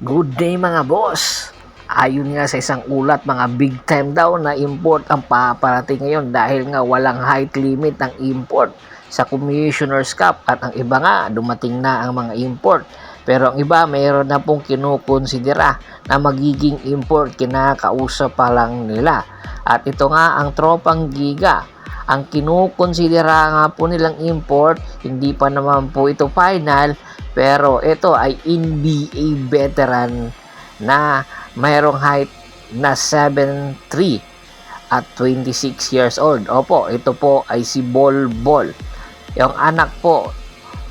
Good day mga boss! Ayon nga sa isang ulat, mga big time daw na import ang paparating ngayon dahil nga walang height limit ang import sa Commissioner's Cup at ang iba nga dumating na ang mga import. Pero ang iba mayroon na pong kinukonsidera na magiging import, kinakausap pa lang nila. At ito nga ang tropang Giga. Ang kinukonsidera nga po nilang import, hindi pa naman po ito final, pero ito ay NBA veteran na mayroong height na 7'3" at 26 years old. Opo, ito po ay si Bol Bol. Yung anak po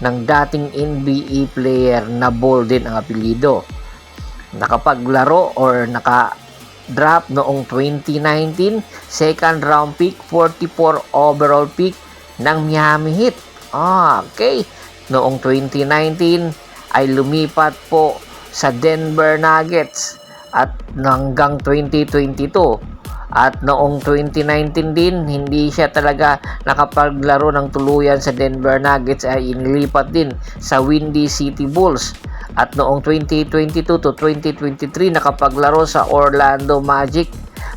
ng dating NBA player na Bol din ang apelyido. Nakapaglaro or naka-drop noong 2019, second round pick, 44 overall pick ng Miami Heat. Okay. Noong 2019 ay lumipat po sa Denver Nuggets at hanggang 2022. At noong 2019 din, hindi siya talaga nakapaglaro ng tuluyan sa Denver Nuggets, ay inilipat din sa Windy City Bulls. At noong 2022 to 2023, nakapaglaro sa Orlando Magic.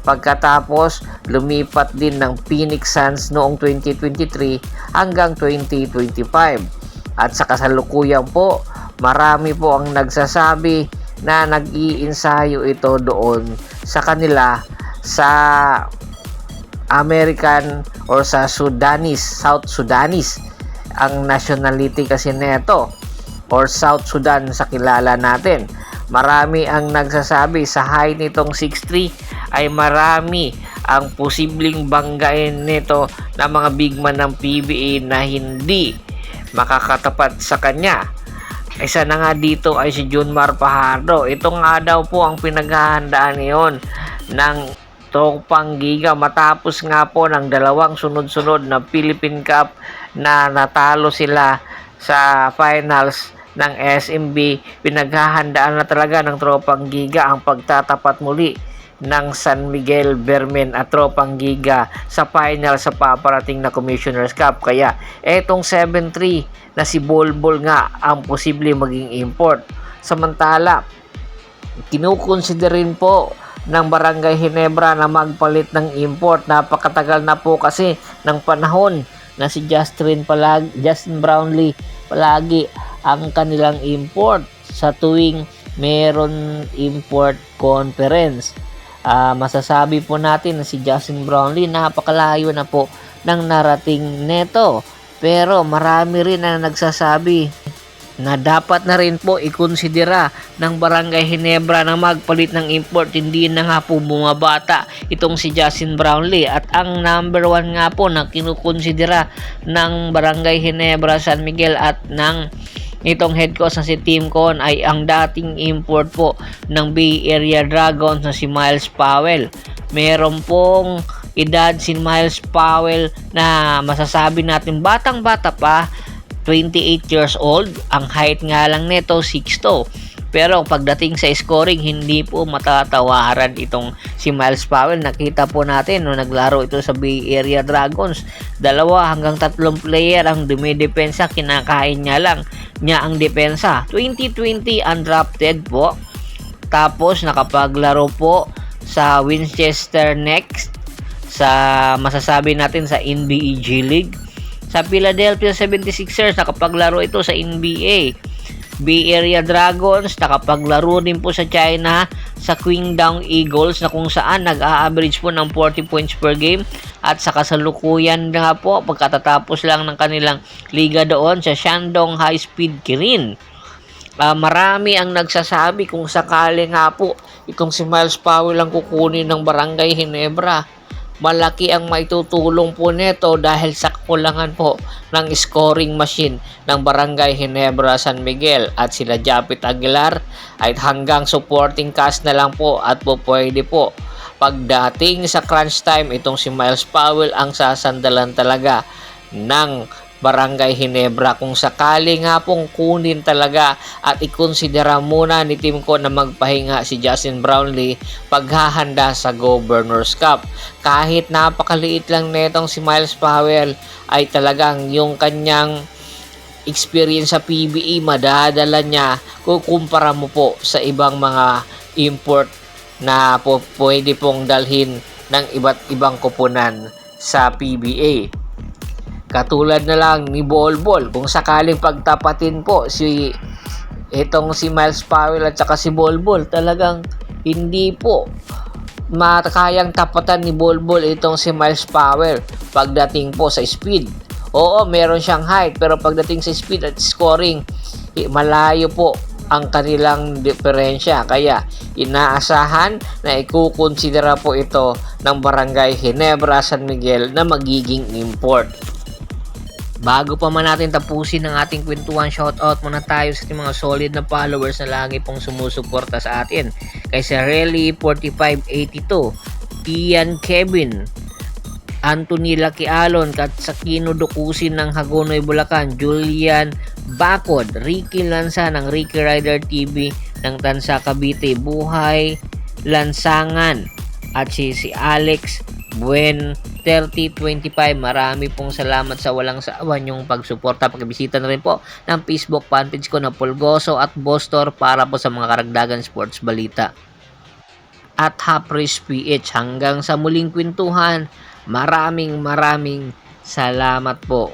Pagkatapos, lumipat din ng Phoenix Suns noong 2023 hanggang 2025. At sa kasalukuyan po, marami po ang nagsasabi na nag-iinsayo ito doon sa kanila sa American or sa Sudanese, South Sudanese. Ang nationality kasi neto or South Sudan sa kilala natin. Marami ang nagsasabi sa height nitong 6'3" ay marami ang posibleng banggain nito na mga big man ng PBA na hindi makakatapat sa kanya. Isa na nga dito ay si Junmar Fajardo. Ito nga daw po ang pinaghahandaan ngayon ng tropang Giga matapos nga po ng dalawang sunod-sunod na Philippine Cup na natalo sila sa finals ng SMB. Pinaghahandaan na talaga ng tropang Giga ang pagtatapat muli ng San Miguel Vermen at tropang Giga sa final sa paparating na Commissioner's Cup. Kaya etong 7'3" na si Bol Bol nga ang posible maging import. Samantala, kinukonsiderin po ng Barangay Ginebra na magpalit ng import. Napakatagal na po kasi ng panahon na si Justin Brownlee palagi ang kanilang import sa tuwing meron import conference. Masasabi po natin na si Justin Brownlee napakalayo na po ng narating neto. Pero marami rin ang nagsasabi na dapat na rin po ikonsidera ng Barangay Ginebra na magpalit ng import. Hindi na nga po bumabata itong si Justin Brownlee. At ang number 1 nga po na kinukonsidera ng Barangay Ginebra San Miguel at ng itong head coach na si Tim Con ay ang dating import po ng Bay Area Dragons na si Miles Powell. Meron pong edad si Miles Powell na masasabi natin batang-bata pa, 28 years old. Ang height nga lang nito 6'2". Pero pagdating sa scoring, hindi po matatawaran itong si Miles Powell. Nakita po natin nung naglaro ito sa Bay Area Dragons, 2 hanggang 3 player ang dumidepensa, kinakain niya lang niya ang depensa. 2020 undrafted po. Tapos nakapaglaro po sa Winchester Next, sa masasabi natin sa NBA G League. Sa Philadelphia 76ers nakapaglaro ito sa NBA. Bay Area Dragons nakapaglaro din po sa China sa Qingdao Eagles na kung saan nag-a-average po ng 40 points per game. At sa kasalukuyan nga po, pagkatatapos lang ng kanilang liga doon sa Shandong High Speed Kirin. Marami ang nagsasabi kung sakali nga po itong si Miles Powell ang kukunin ng Barangay Ginebra, malaki ang maitutulong po nito dahil sa kakulangan po ng scoring machine ng Barangay Ginebra San Miguel. At sila Japit Aguilar ay hanggang supporting cast na lang po at po pwede po pagdating sa crunch time, itong si Miles Powell ang sasandalan talaga ng Barangay Ginebra kung sakali nga pong kunin talaga at ikonsidera muna ni Team ko na magpahinga si Justin Brownlee paghahanda sa Governor's Cup. Kahit napakaliit lang netong si Miles Powell ay talagang yung kanyang experience sa PBA, madadala niya kukumpara mo po sa ibang mga import na pwede pong dalhin ng iba't ibang koponan sa PBA. Katulad na lang ni Bolbol, kung sakaling pagtapatin po si Miles Powell at saka si Bolbol, talagang hindi po makayang tapatan ni Bolbol itong si Miles Powell pagdating po sa speed. Oo, meron siyang height, pero pagdating sa speed at scoring, malayo po ang kanilang diferensya. Kaya inaasahan na ikukonsidera po ito ng Barangay Ginebra San Miguel na magiging import. Bago pa man natin tapusin ang ating kwentuhan, shoutout muna tayo sa ating mga solid na followers na lagi pong sumusuporta sa atin. Kay Sareli 4582, Ian Kevin, Anthony Laquialon, Katsakino Dokusin ng Hagonoy Bulacan, Julian Bakod, Ricky Lansa ng Ricky Rider TV ng Tansa Cavite, Buhay Lansangan, at si Alex Buen 3025. Marami pong salamat sa walang sawa niyong pagsuporta. Pagbisita na rin po ng Facebook fanpage ko na Pulgoso at Bostor para po sa mga karagdagan sports balita. At Hapris PH, hanggang sa muling kwentuhan, maraming salamat po.